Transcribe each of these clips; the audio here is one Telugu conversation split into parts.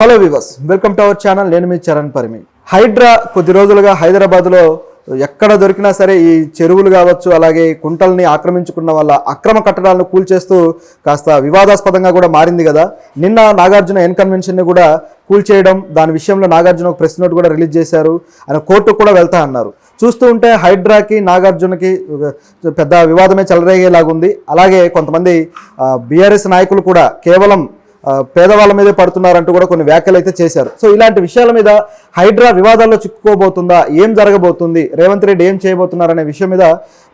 Hello viewers, welcome to our channel. నేను మీ చరణ్ పరిమి. హైడ్రా కొద్ది రోజులుగా హైదరాబాద్లో ఎక్కడ దొరికినా సరే ఈ చెరువులు కావచ్చు, అలాగే కుంటల్ని ఆక్రమించుకున్న వాళ్ళ అక్రమ కట్టడాలను కూల్చేస్తూ కాస్త వివాదాస్పదంగా కూడా మారింది కదా. నిన్న నాగార్జున ఎన్ కన్వెన్షన్ని కూడా కూల్చేయడం, దాని విషయంలో నాగార్జున ఒక ప్రెస్ నోట్ కూడా రిలీజ్ చేశారు. ఆయన కోర్టుకు కూడా వెళ్తా అన్నారు. చూస్తూ ఉంటే హైడ్రాకి నాగార్జునకి పెద్ద వివాదమే చెలరేగేలాగుంది. అలాగే కొంతమంది బీఆర్ఎస్ నాయకులు కూడా కేవలం పేదవాళ్ళ మీదే పడుతున్నారంటూ కూడా కొన్ని వ్యాఖ్యలు అయితే చేశారు. సో ఇలాంటి విషయాల మీద హైడ్రా వివాదాల్లో చిక్కుకోబోతుందా, ఏం జరగబోతుంది, రేవంత్ రెడ్డి ఏం చేయబోతున్నారనే విషయం మీద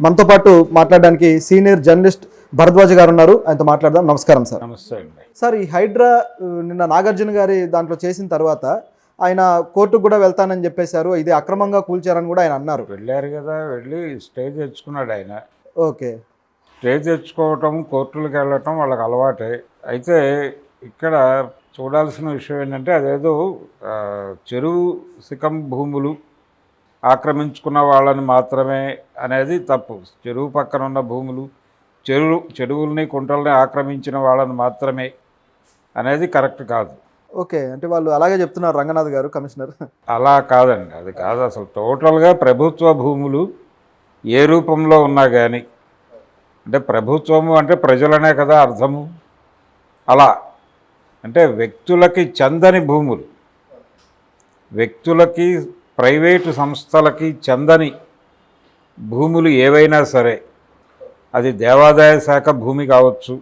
మనతో పాటు మాట్లాడడానికి సీనియర్ జర్నలిస్ట్ భరద్వాజ్ గారు ఉన్నారు. ఆయనతో మాట్లాడదాం. నమస్కారం సార్. నమస్తే. సార్, ఈ హైడ్రా నిన్న నాగార్జున గారి దాంట్లో చేసిన తర్వాత ఆయన కోర్టుకు కూడా వెళ్తానని చెప్పేశారు. ఇది అక్రమంగా కూల్చారని కూడా ఆయన అన్నారు. వెళ్ళారు కదా, వెళ్ళి స్టే తెచ్చుకున్నాడు ఆయన. ఓకే, స్టే తెచ్చుకోవటం, కోర్టులకు వెళ్ళటం వాళ్ళకి అలవాటే. అయితే ఇక్కడ చూడాల్సిన విషయం ఏంటంటే, అదేదో చెరువు శిఖం భూములు ఆక్రమించుకున్న వాళ్ళని మాత్రమే అనేది తప్పు. చెరువు పక్కన ఉన్న భూములు, చెరువుల్ని కుంటల్ని ఆక్రమించిన వాళ్ళని మాత్రమే అనేది కరెక్ట్ కాదు. ఓకే, అంటే వాళ్ళు అలాగే చెప్తున్నారు రంగనాథ్ గారు, కమిషనర్. అలా కాదండి, అది కాదు. అసలు టోటల్గా ప్రభుత్వ భూములు ఏ రూపంలో ఉన్నా కానీ, అంటే ప్రభుత్వము అంటే ప్రజలనే కదా అర్థము. అలా అంటే వ్యక్తులకి చెందని భూములు, వ్యక్తులకి ప్రైవేటు సంస్థలకి చెందని భూములు ఏవైనా సరే, అది దేవాదాయ శాఖ భూమి కావచ్చు,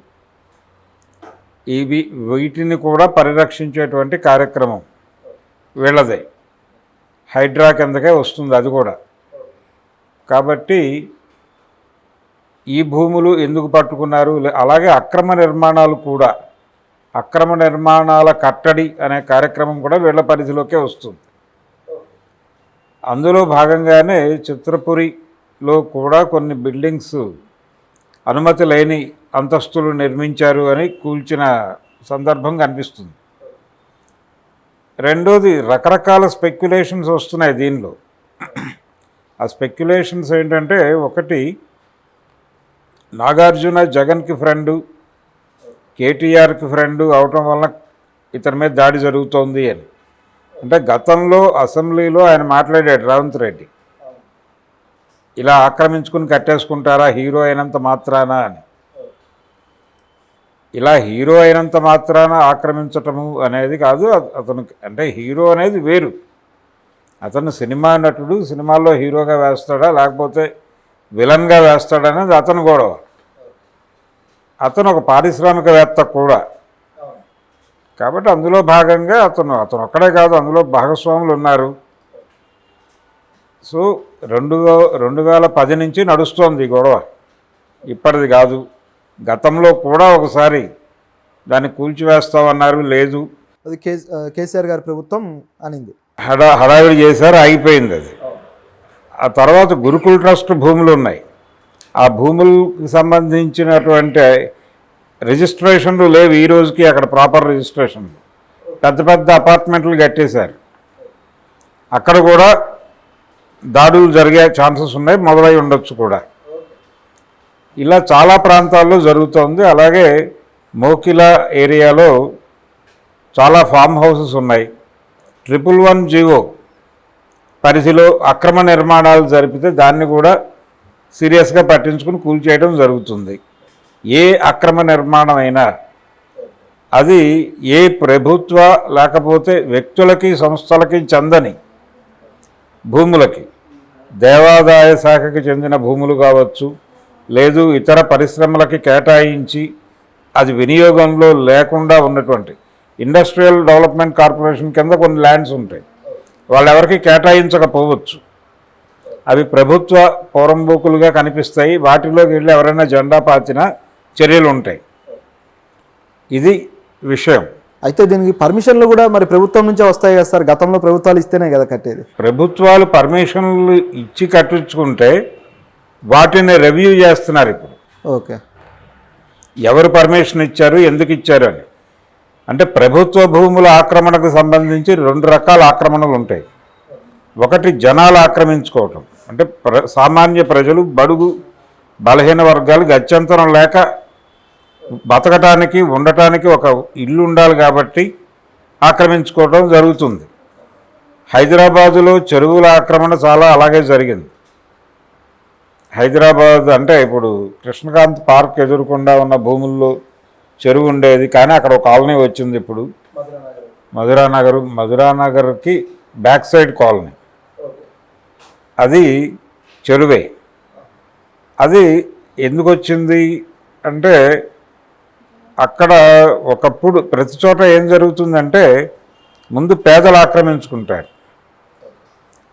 వీటిని కూడా పరిరక్షించేటువంటి కార్యక్రమం వీళ్ళదే. హైడ్రా కిందకే వస్తుంది అది కూడా. కాబట్టి ఈ భూములు ఎందుకు పట్టుకున్నారు? అలాగే అక్రమ నిర్మాణాలు కూడా, అక్రమ నిర్మాణాల కట్టడి అనే కార్యక్రమం కూడా వీళ్ళ పరిధిలోకే వస్తుంది. అందులో భాగంగానే చిత్రపురిలో కూడా కొన్ని బిల్డింగ్స్ అనుమతి లేని అంతస్తులు నిర్మించారు అని కూల్చిన సందర్భం కనిపిస్తుంది. రెండోది, రకరకాల స్పెక్యులేషన్స్ వస్తున్నాయి దీనిలో. ఆ స్పెక్యులేషన్స్ ఏంటంటే, ఒకటి, నాగార్జున జగన్కి ఫ్రెండు, కేటీఆర్కి ఫ్రెండు అవటం వలన ఇతని మీద దాడి జరుగుతోంది అని. అంటే గతంలో అసెంబ్లీలో ఆయన మాట్లాడాడు రేవంత్ రెడ్డి, ఇలా ఆక్రమించుకుని కట్టేసుకుంటారా హీరో అయినంత మాత్రాన అని. ఇలా హీరో అయినంత మాత్రాన ఆక్రమించటము అనేది కాదు. అతను అంటే హీరో అనేది వేరు. అతను సినిమా నటుడు, సినిమాల్లో హీరోగా వేస్తాడా లేకపోతే విలన్గా వేస్తాడనేది అతను గొడవ. అతను ఒక పారిశ్రామికవేత్త కూడా. కాబట్టి అందులో భాగంగా అతను ఒక్కడే కాదు, అందులో భాగస్వాములు ఉన్నారు. సో 2010 నుంచి నడుస్తోంది ఈ గొడవ, ఇప్పటిది కాదు. గతంలో కూడా ఒకసారి దాన్ని కూల్చివేస్తామన్నారు, లేదు, అది కేసీఆర్ గారి ప్రభుత్వం అనింది, హడావిడి చేశారు, ఆగిపోయింది అది. ఆ తర్వాత గురుకుల్ ట్రస్ట్ భూములు ఉన్నాయి. ఆ భూములకు సంబంధించినటువంటి రిజిస్ట్రేషన్లు లేవు ఈ రోజుకి అక్కడ, ప్రాపర్ రిజిస్ట్రేషన్లు. పెద్ద పెద్ద అపార్ట్మెంట్లు కట్టేశారు. అక్కడ కూడా దాడులు జరిగే ఛాన్సెస్ ఉన్నాయి, మొదలై ఉండొచ్చు కూడా. ఇలా చాలా ప్రాంతాల్లో జరుగుతోంది. అలాగే మోకిలా ఏరియాలో చాలా ఫామ్ హౌసెస్ ఉన్నాయి. 111 జీవో పరిధిలో అక్రమ నిర్మాణాలు జరిపితే దాన్ని కూడా సీరియస్గా పట్టించుకుని కూల్చేయడం జరుగుతుంది. ఏ అక్రమ నిర్మాణం అయినా అది ఏ ప్రభుత్వ లేకపోతే వ్యక్తులకి సంస్థలకి చెందని భూములకి, దేవాదాయ శాఖకి చెందిన భూములు కావచ్చు, లేదు ఇతర పరిశ్రమలకి కేటాయించి అది వినియోగంలో లేకుండా ఉన్నటువంటి ఇండస్ట్రియల్ డెవలప్మెంట్ కార్పొరేషన్ కింద కొన్ని ల్యాండ్స్ ఉంటాయి, వాళ్ళెవరికి కేటాయించకపోవచ్చు. అవి ప్రభుత్వ పోరంబోకులుగా కనిపిస్తాయి. వాటిలోకి వెళ్ళి ఎవరైనా జెండా పాతినా చర్యలు ఉంటాయి. ఇది విషయం. అయితే దీనికి పర్మిషన్లు కూడా మరి ప్రభుత్వం నుంచే వస్తాయి కదా సార్? గతంలో ప్రభుత్వాలు ఇస్తేనే కదా కట్టేది. ప్రభుత్వాలు పర్మిషన్లు ఇచ్చి కట్టించుకుంటే వాటిని రివ్యూ చేస్తున్నారు ఇప్పుడు. ఓకే, ఎవరు పర్మిషన్ ఇచ్చారు, ఎందుకు ఇచ్చారు అని. అంటే ప్రభుత్వ భూముల ఆక్రమణకు సంబంధించి 2 రకాల ఆక్రమణలు ఉంటాయి. ఒకటి, జనాలు ఆక్రమించుకోవటం, అంటే సామాన్య ప్రజలు, బడుగు బలహీన వర్గాలు గత్యంతరం లేక బతకటానికి ఉండటానికి ఒక ఇల్లు ఉండాలి కాబట్టి ఆక్రమించుకోవడం జరుగుతుంది. హైదరాబాదులో చెరువుల ఆక్రమణ చాలా అలాగే జరిగింది. హైదరాబాద్ అంటే ఇప్పుడు కృష్ణకాంత్ పార్క్ ఎదురుకుండా ఉన్న భూముల్లో చెరువు ఉండేది, కానీ అక్కడ ఒక కాలనీ వచ్చింది ఇప్పుడు మధురానగర్కి బ్యాక్ సైడ్ కాలనీ, అది చెరువే. అది ఎందుకు వచ్చింది అంటే అక్కడ ఒకప్పుడు ప్రతి చోట ఏం జరుగుతుందంటే ముందు పేదలు ఆక్రమించుకుంటారు,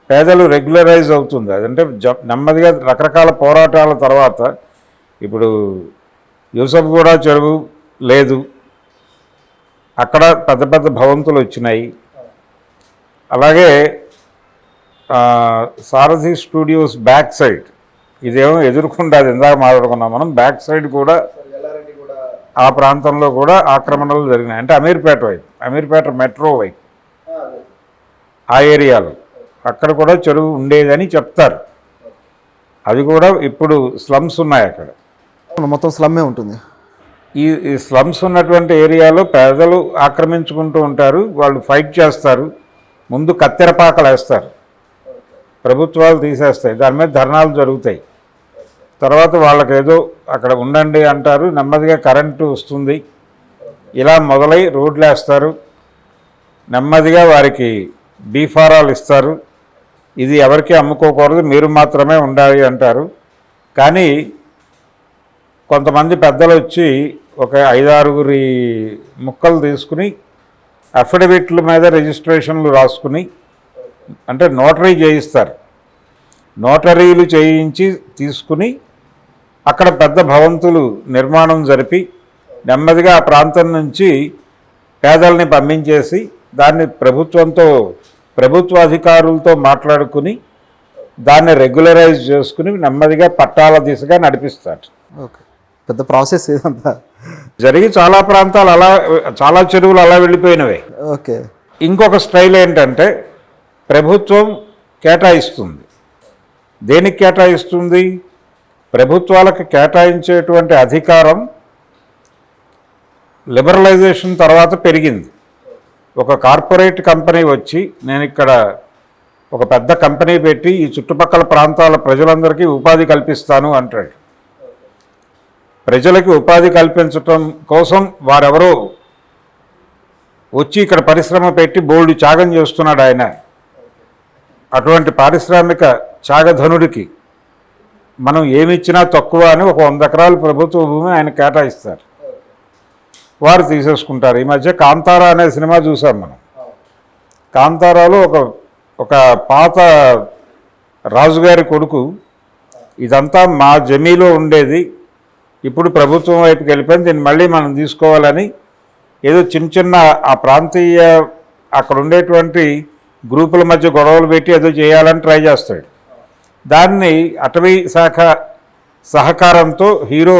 పేదలు రెగ్యులరైజ్ అవుతుంది. అదంటే నెమ్మదిగా రకరకాల పోరాటాల తర్వాత ఇప్పుడు యూసఫ్గూడ చెరువు లేదు, అక్కడ పెద్ద పెద్ద భవంతులు వచ్చినాయి. అలాగే సారథి స్టూడియోస్ బ్యాక్ సైడ్, ఇదేమో ఎదుర్కొంటే అది ఇందాక మాట్లాడుకున్నాం మనం, బ్యాక్ సైడ్ కూడా ఆ ప్రాంతంలో కూడా ఆక్రమణలు జరిగినాయి. అంటే అమీర్పేట మెట్రో వైపు ఆ ఏరియాలో అక్కడ కూడా చెరువు ఉండేదని చెప్తారు. అది కూడా ఇప్పుడు స్లమ్స్ ఉన్నాయి అక్కడ, మొత్తం స్లమ్మే ఉంటుంది. ఈ స్లమ్స్ ఉన్నటువంటి ఏరియాలో పేదలు ఆక్రమించుకుంటూ ఉంటారు, వాళ్ళు ఫైట్ చేస్తారు, ముందు కత్తెరపాకలు వేస్తారు, ప్రభుత్వాలు తీసేస్తాయి, దాని మీద ధర్నాలు జరుగుతాయి. తర్వాత వాళ్ళకి ఏదో అక్కడ ఉండండి అంటారు, నెమ్మదిగా కరెంటు వస్తుంది, ఇలా మొదలై రోడ్లు వేస్తారు, నెమ్మదిగా వారికి బీఫారాలు ఇస్తారు, ఇది ఎవరికి అమ్ముకోకూడదు, మీరు మాత్రమే ఉండాలి అంటారు. కానీ కొంతమంది పెద్దలు వచ్చి ఒక 5-6 ముక్కలు తీసుకుని అఫిడవిట్ల మీద రిజిస్ట్రేషన్లు రాసుకుని, అంటే నోటరీ చేయిస్తారు, నోటరీలు చేయించి తీసుకుని అక్కడ పెద్ద భవంతులు నిర్మాణం జరిపి నెమ్మదిగా ఆ ప్రాంతం నుంచి పేదల్ని పంపించేసి దాన్ని ప్రభుత్వ అధికారులతో మాట్లాడుకుని దాన్ని రెగ్యులరైజ్ చేసుకుని నెమ్మదిగా పట్టాల దిశగా నడిపిస్తారు. ఓకే, పెద్ద ప్రాసెస్ ఇదంతా జరిగి చాలా ప్రాంతాలు చాలా చెరువులు అలా వెళ్ళిపోయినవే. ఓకే, ఇంకొక స్టైల్ ఏంటంటే ప్రభుత్వం కేటాయిస్తుంది. దేనికి కేటాయిస్తుంది? ప్రభుత్వాలకు కేటాయించేటువంటి అధికారం లిబరలైజేషన్ తర్వాత పెరిగింది. ఒక కార్పొరేట్ కంపెనీ వచ్చి నేను ఇక్కడ ఒక పెద్ద కంపెనీ పెట్టి ఈ చుట్టుపక్కల ప్రాంతాల ప్రజలందరికీ ఉపాధి కల్పిస్తాను అంటాడు. ప్రజలకి ఉపాధి కల్పించటం కోసం వారెవరో వచ్చి ఇక్కడ పరిశ్రమ పెట్టి బోల్డు త్యాగం చేస్తున్నాడు ఆయన. అటువంటి పారిశ్రామిక త్యాగధనుడికి మనం ఏమిచ్చినా తక్కువ అని ఒక 100 ఎకరాలు ప్రభుత్వ భూమి ఆయన కేటాయిస్తారు, వారు తీసేసుకుంటారు. ఈ మధ్య కాంతారా అనే సినిమా చూసాం మనం. కాంతారాలో ఒక పాత రాజుగారి కొడుకు ఇదంతా మా జమీలో ఉండేది, ఇప్పుడు ప్రభుత్వం వైపుకి వెళ్ళిపోయింది, దీన్ని మళ్ళీ మనం తీసుకోవాలని ఏదో చిన్న ఆ ప్రాంతీయ అక్కడ ఉండేటువంటి గ్రూపుల మధ్య గొడవలు పెట్టి ఏదో చేయాలని ట్రై చేస్తాడు. దాన్ని అటవీ శాఖ సహకారంతో హీరో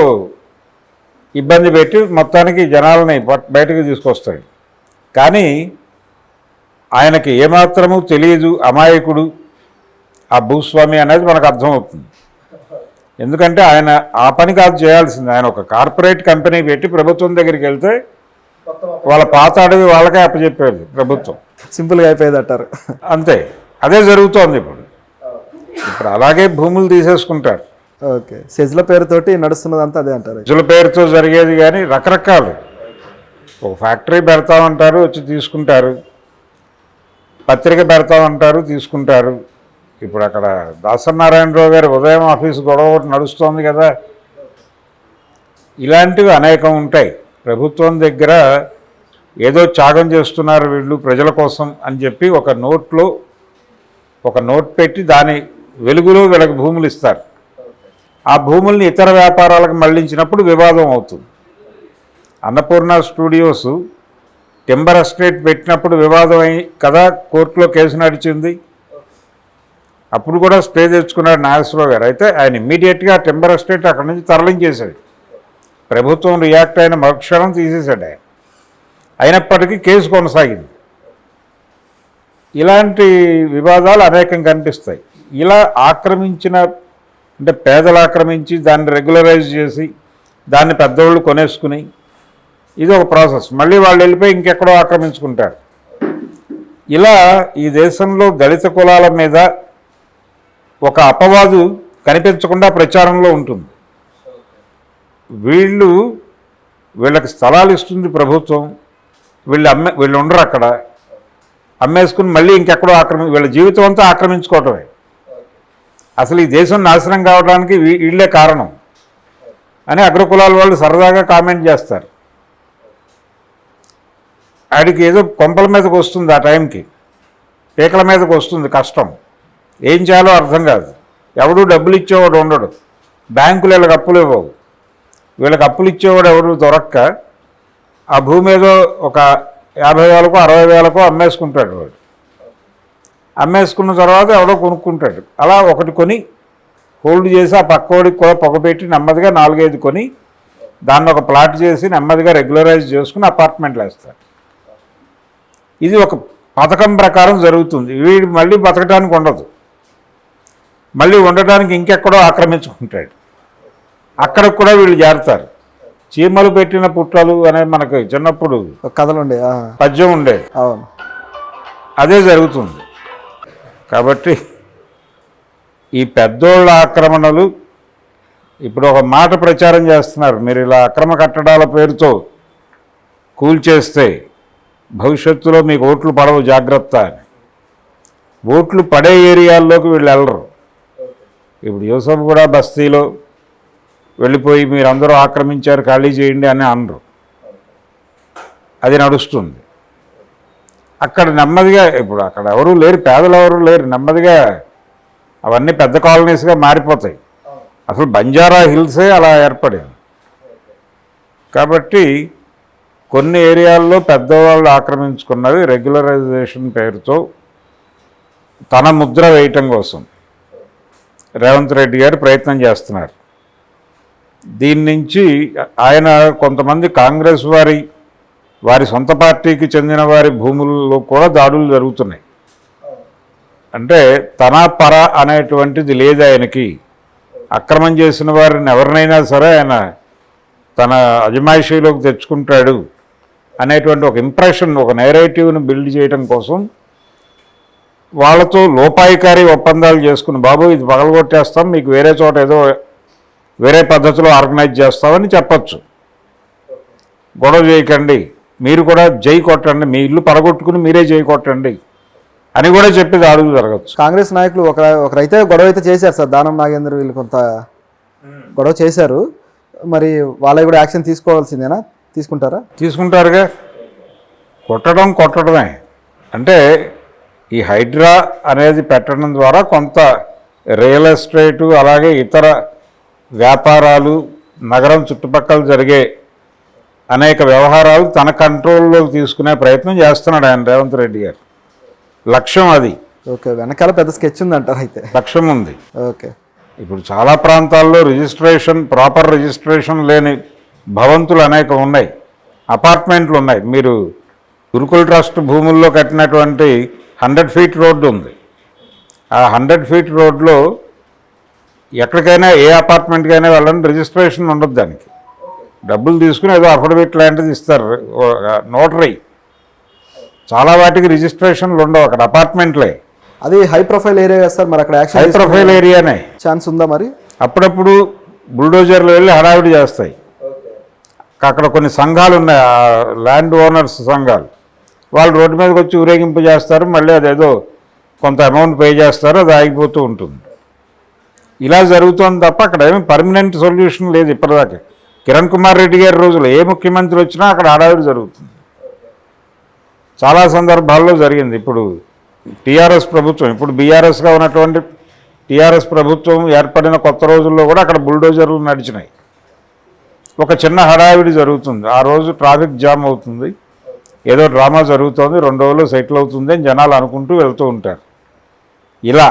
ఇబ్బంది పెట్టి మొత్తానికి జనాలని బయటకు తీసుకొస్తాడు. కానీ ఆయనకి ఏమాత్రము తెలియదు, అమాయకుడు ఆ భూస్వామి అనేది మనకు అర్థమవుతుంది. ఎందుకంటే ఆయన ఆ పని కాదు చేయాల్సింది, ఆయన ఒక కార్పొరేట్ కంపెనీ పెట్టి ప్రభుత్వం దగ్గరికి వెళ్తే వాళ్ళ పాత అడవి వాళ్ళకే అప్పచెప్పేది ప్రభుత్వం, సింపుల్గా అయిపోయేది అంటారు. అంతే, అదే జరుగుతోంది ఇప్పుడు. అలాగే భూములు తీసేసుకుంటారు. ఓకే, సెజ్ల పేరుతోటి నడుస్తున్నదంతా అదే అంటారు. సెజ్ల పేరుతో జరిగేది, కానీ రకరకాలు. ఒక ఫ్యాక్టరీ పెడతామంటారు, వచ్చి తీసుకుంటారు, పత్రిక పెడతామంటారు, తీసుకుంటారు. ఇప్పుడు అక్కడ దాసనారాయణరావు గారి ఉదయం ఆఫీసు గొడవ ఒకటి నడుస్తోంది కదా. ఇలాంటివి అనేకం ఉంటాయి. ప్రభుత్వం దగ్గర ఏదో త్యాగం చేస్తున్నారు వీళ్ళు ప్రజల కోసం అని చెప్పి ఒక నోట్ పెట్టి దాని వెలుగులో వీళ్ళకి భూములు ఇస్తారు. ఆ భూముల్ని ఇతర వ్యాపారాలకు మళ్లించినప్పుడు వివాదం అవుతుంది. అన్నపూర్ణ స్టూడియోస్ టింబర్ ఎస్టేట్ పెట్టినప్పుడు వివాదం అయి కదా కోర్టులో కేసు నడిచింది. అప్పుడు కూడా స్టే తెచ్చుకున్నాడు నాగేశ్వరరావు గారు. అయితే ఆయన ఇమ్మీడియట్గా టింబర్ ఎస్టేట్ అక్కడి నుంచి తరలించేశాడు. ప్రభుత్వం రియాక్ట్ అయిన మరుక్షణం తీసేశాడు ఆయన. అయినప్పటికీ కేసు కొనసాగింది. ఇలాంటి వివాదాలు అనేకం కనిపిస్తాయి. ఇలా అంటే పేదలు ఆక్రమించి దాన్ని రెగ్యులరైజ్ చేసి దాన్ని పెద్దవాళ్ళు కొనేసుకుని ఇది ఒక ప్రాసెస్. మళ్ళీ వాళ్ళు వెళ్ళిపోయి ఇంకెక్కడో ఆక్రమించుకుంటారు. ఇలా ఈ దేశంలో దళిత కులాల మీద ఒక అపవాదు కనిపించకుండా ప్రచారంలో ఉంటుంది. వీళ్ళకి స్థలాలు ఇస్తుంది ప్రభుత్వం, వీళ్ళు ఉండరు అక్కడ, అమ్మేసుకుని మళ్ళీ ఇంకెక్కడో వీళ్ళ జీవితం అంతా ఆక్రమించుకోవటమే. అసలు ఈ దేశం నాశనం కావడానికి వీళ్ళే కారణం అని అగ్రకులాల వాళ్ళు సరదాగా కామెంట్ చేస్తారు. ఆడికి ఏదో కొంపల మీదకి వస్తుంది, ఆ టైంకి పీకల మీదకి వస్తుంది కష్టం, ఏం చేయాలో అర్థం కాదు. ఎవడు డబ్బులు ఇచ్చేవాడు ఉండడు, బ్యాంకులు వీళ్ళకి అప్పులు ఇవ్వవు, వీళ్ళకి అప్పులు ఇచ్చేవాడు ఎవరు దొరక్క ఆ భూమి ఏదో ఒక 50,000కో 60,000కో అమ్మేసుకుంటాడు. వాడు అమ్మేసుకున్న తర్వాత ఎవడో కొనుక్కుంటాడు. అలా ఒకటి కొని హోల్డ్ చేసి ఆ పక్కోడికి కూడా పొగపెట్టి నెమ్మదిగా 4-5 కొని దాన్ని ఒక ప్లాట్ చేసి నెమ్మదిగా రెగ్యులరైజ్ చేసుకుని అపార్ట్మెంట్లు వేస్తారు. ఇది ఒక పథకం ప్రకారం జరుగుతుంది. వీడు మళ్ళీ బతకడానికి ఉండదు, మళ్ళీ ఉండటానికి ఇంకెక్కడో ఆక్రమించుకుంటాడు. అక్కడికి కూడా వీళ్ళు చేరుతారు. చీమలు పెట్టిన పుట్టలు అనేది మనకు చిన్నప్పుడు కథలు ఉండే పద్యం ఉండేది. అవును, అదే జరుగుతుంది. కాబట్టి ఈ పెద్దోళ్ళ ఆక్రమణలు ఇప్పుడు ఒక మాట ప్రచారం చేస్తున్నారు, మీరు ఇలా అక్రమ కట్టడాల పేరుతో కూల్చేస్తే భవిష్యత్తులో మీకు ఓట్లు పడవు జాగ్రత్త అని. ఓట్లు పడే ఏరియాల్లోకి వీళ్ళు వెళ్ళరు. ఇప్పుడు యూసఫ్ కూడా బస్తీలో వెళ్ళిపోయి మీరందరూ ఆక్రమించారు ఖాళీ చేయండి అని అనరు, అది నడుస్తుంది. అక్కడ నెమ్మదిగా ఇప్పుడు అక్కడ ఎవరూ లేరు, పేదలు ఎవరు లేరు, నెమ్మదిగా అవన్నీ పెద్ద కాలనీస్గా మారిపోతాయి. అసలు బంజారా హిల్సే అలా ఏర్పడింది. కాబట్టి కొన్ని ఏరియాల్లో పెద్దవాళ్ళు ఆక్రమించుకున్నవి రెగ్యులరైజేషన్ పేరుతో తన ముద్ర వేయటం కోసం రేవంత్ రెడ్డి గారు ప్రయత్నం చేస్తున్నారు. దీని నుంచి ఆయన కొంతమంది కాంగ్రెస్ వారి సొంత పార్టీకి చెందిన వారి భూముల్లో కూడా దాడులు జరుగుతున్నాయి. అంటే తన పర అనేటువంటిది లేదు ఆయనకి. అక్రమం చేసిన వారిని ఎవరినైనా సరే ఆయన తన అజమాయిషీలోకి తెచ్చుకుంటాడు అనేటువంటి ఒక ఇంప్రెషన్, ఒక నేరేటివ్ని బిల్డ్ చేయడం కోసం వాళ్ళతో లోపాయికారి ఒప్పందాలు చేసుకుని, బాబు ఇది పగలగొట్టేస్తాం, మీకు వేరే చోట ఏదో వేరే పద్ధతిలో ఆర్గనైజ్ చేస్తామని చెప్పచ్చు. గొడవ చేయకండి, మీరు కూడా జై కొట్టండి, మీ ఇల్లు పడగొట్టుకుని మీరే జై కొట్టండి అని కూడా చెప్పి దాడులు జరగచ్చు. కాంగ్రెస్ నాయకులు ఒకరైతే గొడవ అయితే చేశారు సార్, దానం నాగేంద్ర వీళ్ళు కొంత గొడవ చేశారు. మరి వాళ్ళకి కూడా యాక్షన్ తీసుకోవాల్సిందేనా? తీసుకుంటారుగా. కొట్టడమే. అంటే ఈ హైడ్రా అనేది పెట్టడం ద్వారా కొంత రియల్ ఎస్టేటు అలాగే ఇతర వ్యాపారాలు నగరం చుట్టుపక్కల జరిగే అనేక వ్యవహారాలు తన కంట్రోల్లోకి తీసుకునే ప్రయత్నం చేస్తున్నాడు ఆయన రేవంత్ రెడ్డి గారు. లక్ష్యం అది. ఓకే, వెనకాల పెద్ద స్కెచ్ ఉందంటారు అయితే? లక్ష్యం ఉంది. ఓకే. ఇప్పుడు చాలా ప్రాంతాల్లో ప్రాపర్ రిజిస్ట్రేషన్ లేని భవంతులు అనేక ఉన్నాయి, అపార్ట్మెంట్లు ఉన్నాయి. మీరు గురుకుల ట్రస్ట్ భూముల్లో కట్టినటువంటి 100 ఫీట్ రోడ్డు ఉంది. ఆ 100 ఫీట్ రోడ్లో ఎక్కడికైనా ఏ అపార్ట్మెంట్కైనా వెళ్ళండి, రిజిస్ట్రేషన్ ఉండదు. దానికి డబ్బులు తీసుకుని ఏదో అఫిడవిట్ లాంటిది ఇస్తారు, నోటరీ. చాలా వాటికి రిజిస్ట్రేషన్లు ఉండవు, అక్కడ అపార్ట్మెంట్లే. అది హై ప్రొఫైల్ ఏరియా సార్, మరి అక్కడ హై ప్రొఫైల్ ఏరియానే. ఛాన్స్ ఉందా మరి? అప్పుడప్పుడు బుల్డోజర్లు వెళ్ళి హడావిడి చేస్తాయి. అక్కడ కొన్ని సంఘాలు ఉన్నాయి, ల్యాండ్ ఓనర్స్ సంఘాలు, వాళ్ళు రోడ్డు మీదకి వచ్చి ఊరేగింపు చేస్తారు, మళ్ళీ అదేదో కొంత అమౌంట్ పే చేస్తారు, అది ఆగిపోతూ ఉంటుంది. ఇలా జరుగుతుంది తప్ప అక్కడ ఏమి పర్మనెంట్ సొల్యూషన్ లేదు ఇప్పటిదాకా. కిరణ్ కుమార్ రెడ్డి గారి రోజులు ఏ ముఖ్యమంత్రి వచ్చినా అక్కడ హడావిడి జరుగుతుంది. చాలా సందర్భాల్లో జరిగింది. ఇప్పుడు టీఆర్ఎస్ ప్రభుత్వం, ఇప్పుడు బీఆర్ఎస్గా ఉన్నటువంటి టీఆర్ఎస్ ప్రభుత్వం ఏర్పడిన కొత్త రోజుల్లో కూడా అక్కడ బుల్డోజర్లు నడిచినాయి. ఒక చిన్న హడావిడి జరుగుతుంది, ఆ రోజు ట్రాఫిక్ జామ్ అవుతుంది, ఏదో డ్రామా జరుగుతుంది, 2 రోజులు సెటిల్ అవుతుంది అని జనాలు అనుకుంటూ వెళ్తూ ఉంటారు. ఇలా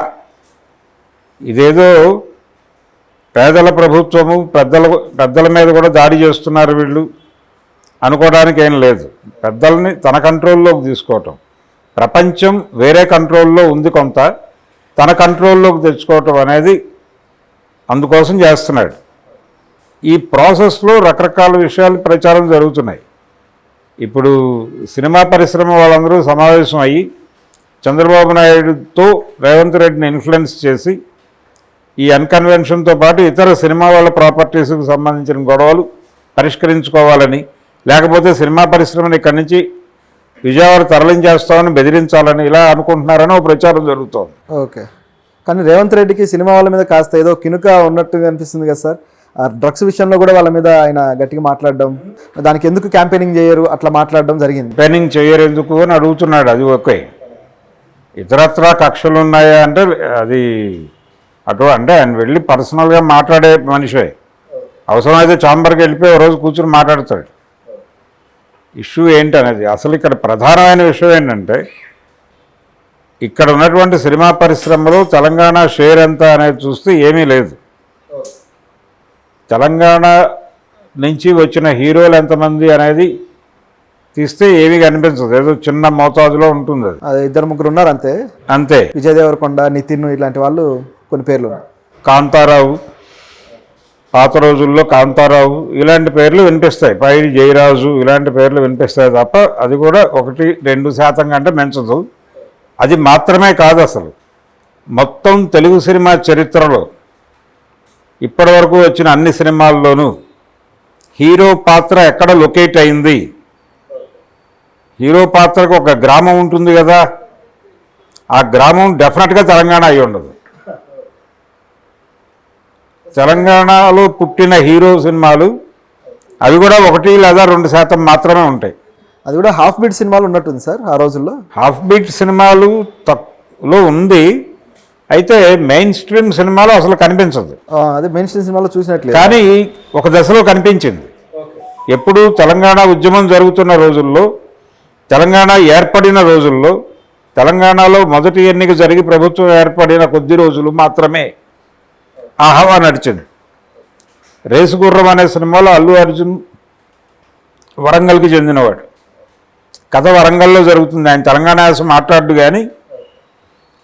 ఇదేదో పేదల ప్రభుత్వము, పెద్దల మీద కూడా దాడి చేస్తున్నారు వీళ్ళు అనుకోవడానికి ఏం లేదు. పెద్దల్ని తన కంట్రోల్లోకి తీసుకోవటం, ప్రపంచం వేరే కంట్రోల్లో ఉంది, కొంత తన కంట్రోల్లోకి తెచ్చుకోవటం అనేది అందుకోసం చేస్తున్నాడు. ఈ ప్రాసెస్లో రకరకాల విషయాలు ప్రచారం జరుగుతున్నాయి. ఇప్పుడు సినిమా పరిశ్రమ వాళ్ళందరూ సమావేశం అయ్యి చంద్రబాబు నాయుడుతో రేవంత్ రెడ్డిని ఇన్ఫ్లుయెన్స్ చేసి ఈ అన్కన్వెన్షన్తో పాటు ఇతర సినిమా వాళ్ళ ప్రాపర్టీస్కి సంబంధించిన గొడవలు పరిష్కరించుకోవాలని, లేకపోతే సినిమా పరిశ్రమని ఇక్కడి నుంచి విజయవాడ తరలించేస్తామని బెదిరించాలని ఇలా అనుకుంటున్నారని ఒక ప్రచారం జరుగుతోంది. ఓకే, కానీ రేవంత్ రెడ్డికి సినిమా వాళ్ళ మీద కాస్త ఏదో కినుక ఉన్నట్టుగా అనిపిస్తుంది కదా సార్. ఆ డ్రగ్స్ విషయంలో కూడా వాళ్ళ మీద ఆయన గట్టిగా మాట్లాడడం, దానికి ఎందుకు క్యాంపెయినింగ్ చేయరు అట్లా మాట్లాడడం జరిగింది. క్యాంపెయినింగ్ చేయరు ఎందుకు అని అడుగుతున్నాడు. అది ఓకే. ఇతరత్రా కక్షలు ఉన్నాయా అంటే అది అంటే ఆయన వెళ్ళి పర్సనల్గా మాట్లాడే మనిషే. అవసరమైతే ఛాంబర్కి వెళ్ళిపోయి రోజు కూర్చొని మాట్లాడతాడు. ఇష్యూ ఏంటనేది అసలు ఇక్కడ ప్రధానమైన విషయం ఏంటంటే, ఇక్కడ ఉన్నటువంటి సినిమా పరిశ్రమలో తెలంగాణ షేర్ ఎంత అనేది చూస్తే ఏమీ లేదు. తెలంగాణ నుంచి వచ్చిన హీరోలు ఎంతమంది అనేది తీస్తే ఏమీ కనిపించదు, ఏదో చిన్న మోతాదులో ఉంటుంది. అది 2-3 ఉన్నారు అంతే. అంతే. విజయ్ దేవరకొండ, నితిన్ ఇలాంటి వాళ్ళు కొన్ని పేర్లు. కాంతారావు, పాత రోజుల్లో కాంతారావు ఇలాంటి పేర్లు వినిపిస్తాయి. పైడి జయరాజు ఇలాంటి పేర్లు వినిపిస్తాయి తప్ప అది కూడా 1-2% కంటే పెంచదు. అది మాత్రమే కాదు, అసలు మొత్తం తెలుగు సినిమా చరిత్రలో ఇప్పటి వరకు వచ్చిన అన్ని సినిమాల్లోనూ హీరో పాత్ర ఎక్కడ లొకేట్ అయింది, హీరో పాత్రకు ఒక గ్రామం ఉంటుంది కదా, ఆ గ్రామం డెఫినెట్గా తెలంగాణ అయి ఉండదు. తెలంగాణలో పుట్టిన హీరో సినిమాలు అవి కూడా 1-2% మాత్రమే ఉంటాయి. అది కూడా హాఫ్ బీట్ సినిమాలు ఉన్నట్టుంది సార్ ఆ రోజుల్లో. హాఫ్ బీట్ సినిమాలు తక్కువలో ఉంది, అయితే మెయిన్ స్ట్రీమ్ సినిమాలో అసలు కనిపించదు. అదే మెయిన్ స్ట్రీమ్ సినిమాలో చూసినట్లేదు, కానీ ఒక దశలో కనిపించింది. ఎప్పుడు తెలంగాణ ఉద్యమం జరుగుతున్న రోజుల్లో, తెలంగాణ ఏర్పడిన రోజుల్లో, తెలంగాణలో మొదటి ఎన్నిక జరిగి ప్రభుత్వం ఏర్పడిన కొద్ది రోజులు మాత్రమే ఆ హవా నడిచింది. రేసుగుర్రం అనే సినిమాలో అల్లు అర్జున్ వరంగల్కి చెందినవాడు. కథ వరంగల్లో జరుగుతుంది. ఆయన తెలంగాణ యాస మాట్లాడు, కానీ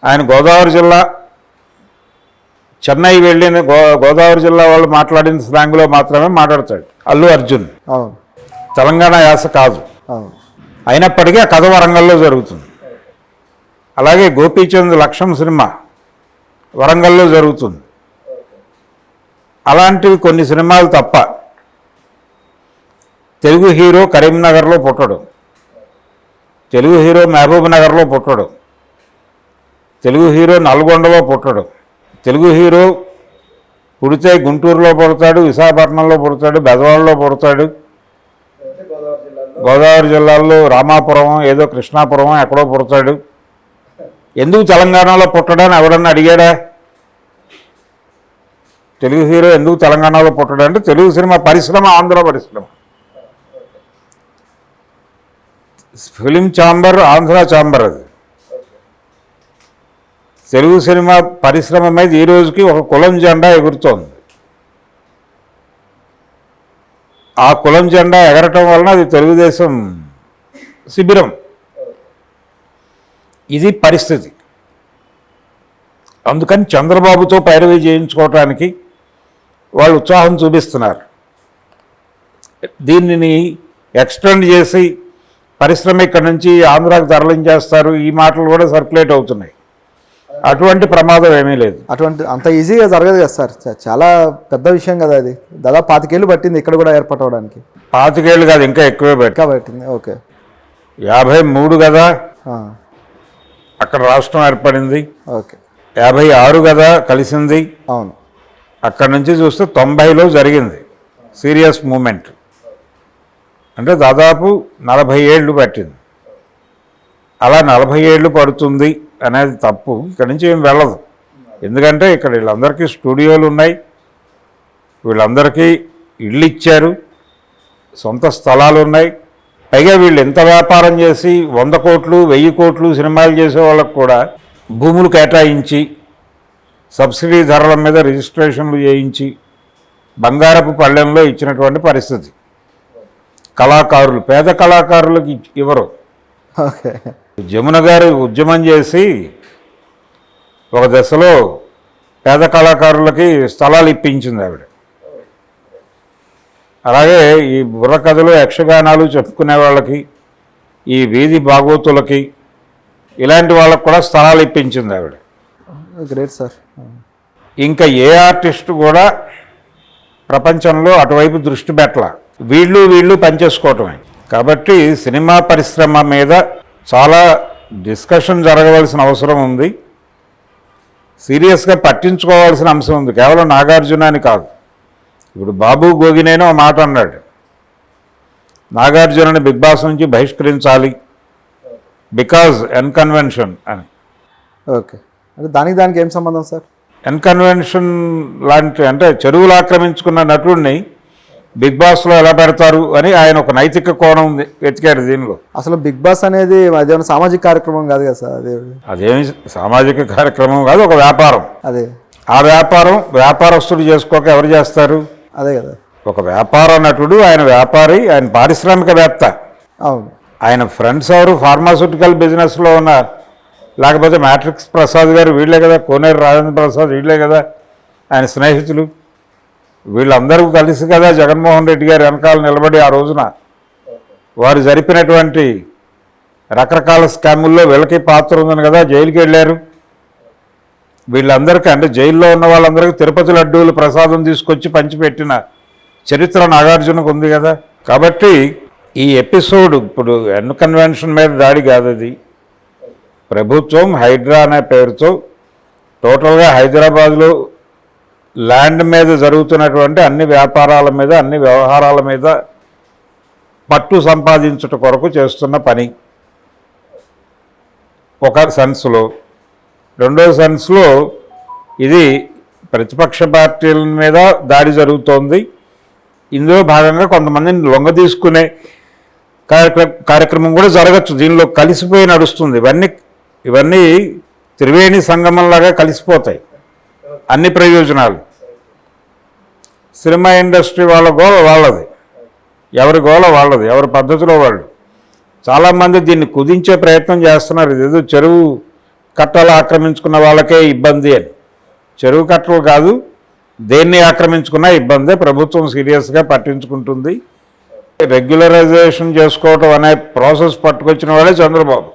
ఆయన గోదావరి జిల్లా చెన్నై వెళ్ళిన గోదావరి జిల్లా వాళ్ళు మాట్లాడిన స్లాంగ్లో మాత్రమే మాట్లాడతాడు అల్లు అర్జున్. తెలంగాణ యాస కాదు. అయినప్పటికీ ఆ కథ వరంగల్లో జరుగుతుంది. అలాగే గోపీచంద్ లక్ష్యం సినిమా వరంగల్లో జరుగుతుంది. అలాంటివి కొన్ని సినిమాలు తప్ప తెలుగు హీరో కరీంనగర్లో పుట్టడు, తెలుగు హీరో మహబూబ్ నగర్లో పుట్టడు, తెలుగు హీరో నల్గొండలో పుట్టడు, తెలుగు హీరో పుడితే గుంటూరులో పుడతాడు, విశాఖపట్నంలో పుడతాడు, బెజవాడలో పుడతాడు, గోదావరి జిల్లాలో రామాపురం ఏదో కృష్ణాపురం ఎక్కడో పుడతాడు. ఎందుకు తెలంగాణలో పుట్టడని ఎవడన్నా అడిగాడా? తెలుగు హీరో ఎందుకు తెలంగాణలో పుట్టడంటే తెలుగు సినిమా పరిశ్రమ ఆంధ్ర పరిశ్రమ. Film chamber Andhra chamber. అది తెలుగు సినిమా పరిశ్రమ మీద ఈ రోజుకి ఒక కులం జెండా ఎగురుతోంది. ఆ కులం జెండా ఎగరటం వలన అది తెలుగుదేశం శిబిరం. ఇది పరిస్థితి. అందుకని చంద్రబాబుతో పైరవీ చేయించుకోవటానికి వాళ్ళు ఉత్సాహం చూపిస్తున్నారు. దీనిని ఎక్స్టెండ్ చేసి పరిశ్రమ ఇక్కడి నుంచి ఆంధ్రాకి తరలించేస్తారు, ఈ మాటలు కూడా సర్క్యులేట్ అవుతున్నాయి. అటువంటి ప్రమాదం ఏమీ లేదు. అంత ఈజీగా జరగదు కదా సార్, చాలా పెద్ద విషయం కదా అది. దాదాపు 25 ఏళ్ళు పట్టింది ఇక్కడ కూడా ఏర్పడడానికి. 25 ఏళ్ళు కాదు, ఇంకా ఎక్కువే పట్టింది. ఓకే, 53 కదా అక్కడ రాష్ట్రం ఏర్పడింది. ఓకే, 56 కదా కలిసింది. అవును. అక్కడి నుంచి చూస్తే 90లో జరిగింది సీరియస్ మూమెంట్. అంటే దాదాపు 40 ఏళ్ళు పట్టింది. అలా 40 ఏళ్ళు పడుతుంది అనేది తప్పు. ఇక్కడి నుంచి ఏం వెళ్ళదు. ఎందుకంటే ఇక్కడ వీళ్ళందరికీ స్టూడియోలు ఉన్నాయి, వీళ్ళందరికీ ఇళ్ళు ఇచ్చారు, సొంత స్థలాలు ఉన్నాయి. పైగా వీళ్ళు ఎంత వ్యాపారం చేసి 100 కోట్లు 1000 కోట్లు సినిమాలు చేసే వాళ్ళకు కూడా భూములు కేటాయించి సబ్సిడీ ధరల మీద రిజిస్ట్రేషన్లు చేయించి బంగారపు పళ్ళెంలో ఇచ్చినటువంటి పరిస్థితి. కళాకారులు, పేద కళాకారులకు ఇవ్వరు. జమున గారు ఉద్యమం చేసి ఒక దశలో పేద కళాకారులకి స్థలాలు ఇప్పించింది ఆవిడ. అలాగే ఈ బుర్రకథలు యక్షగానాలు చెప్పుకునే వాళ్ళకి, ఈ వీధి భాగవతులకి ఇలాంటి వాళ్ళకు కూడా స్థలాలు ఇప్పించింది ఆవిడ. Great sir. ఇంకా ఏ ఆర్టిస్టు కూడా ప్రపంచంలో అటువైపు దృష్టి పెట్టాల, వీళ్ళు పనిచేసుకోవటమే. కాబట్టి సినిమా పరిశ్రమ మీద చాలా డిస్కషన్ జరగవలసిన అవసరం ఉంది, సీరియస్గా పట్టించుకోవాల్సిన అంశం ఉంది. కేవలం నాగార్జున అని కాదు. ఇప్పుడు బాబు గోగినేనో ఒక మాట అన్నాడు, నాగార్జునని బిగ్ బాస్ నుంచి బహిష్కరించాలి బికాజ్ ఎన్కన్వెన్షన్ అని. ఓకే, అంటే దానికి ఏం సంబంధం సార్? ఎన్కన్వెన్షన్ లాంటి అంటే చెరువులు ఆక్రమించుకున్న నటుడిని బిగ్ బాస్లో ఎలా పెడతారు అని ఆయన ఒక నైతిక కోణం వెతికారు దీనిలో. అసలు బిగ్ బాస్ అనేది అదేమైనా సామాజిక కార్యక్రమం కాదు కదా సార్? అదేమి సామాజిక కార్యక్రమం కాదు, ఒక వ్యాపారం. అదే ఆ వ్యాపారం వ్యాపారస్తుడు చేసుకోక ఎవరు చేస్తారు? అదే కదా. ఒక వ్యాపార నటుడు, ఆయన వ్యాపారి, ఆయన పారిశ్రామికవేత్త. అవును. ఆయన ఫ్రెండ్స్ ఎవరు? ఫార్మాస్యూటికల్ బిజినెస్లో ఉన్న, లేకపోతే మ్యాట్రిక్స్ ప్రసాద్ గారు వీళ్ళే కదా, కోనేరు రాజేంద్ర ప్రసాద్ వీళ్ళే కదా ఆయన స్నేహితులు. వీళ్ళందరూ కలిసి కదా జగన్మోహన్ రెడ్డి గారు వెనకాల నిలబడి ఆ రోజున వారు జరిపినటువంటి రకరకాల స్కాముల్లో వీళ్ళకి పాత్ర ఉందని కదా జైలుకి వెళ్ళారు. వీళ్ళందరికీ అంటే జైల్లో ఉన్న వాళ్ళందరికీ తిరుపతి లడ్డూలు ప్రసాదం తీసుకొచ్చి పంచిపెట్టిన చరిత్ర నాగార్జునకు ఉంది కదా. కాబట్టి ఈ ఎపిసోడ్ ఇప్పుడు ఎన్కన్వెన్షన్ మీద దాడి కాదు, అది ప్రభుత్వం హైడ్రా అనే పేరుతో టోటల్గా హైదరాబాద్లో ల్యాండ్ మీద జరుగుతున్నటువంటి అన్ని వ్యాపారాల మీద, అన్ని వ్యవహారాల మీద పట్టు సంపాదించుట కొరకు చేస్తున్న పని ఒక సెన్స్లో. రెండో సెన్స్లో ఇది ప్రతిపక్ష పార్టీల మీద దాడి జరుగుతోంది. ఇందులో భాగంగా కొంతమందిని లొంగ తీసుకునే కార్యక్రమం కూడా జరగచ్చు, దీనిలో కలిసిపోయి నడుస్తుంది. ఇవన్నీ త్రివేణి సంగమంలాగా కలిసిపోతాయి అన్ని ప్రయోజనాలు. సినిమా ఇండస్ట్రీ వాళ్ళ గోల వాళ్ళది, ఎవరి గోల వాళ్ళది, ఎవరి పద్ధతిలో వాళ్ళు. చాలామంది దీన్ని కుదించే ప్రయత్నం చేస్తున్నారు. ఇదేదో చెరువు కట్టలు ఆక్రమించుకున్న వాళ్ళకే ఇబ్బంది అని. చెరువు కట్టలు కాదు, దేన్ని ఆక్రమించుకున్నా ఇబ్బందే. ప్రభుత్వం సీరియస్గా పట్టించుకుంటుంది. రెగ్యులరైజేషన్ చేసుకోవటం అనే ప్రాసెస్ పట్టుకొచ్చిన వాళ్ళే చంద్రబాబు.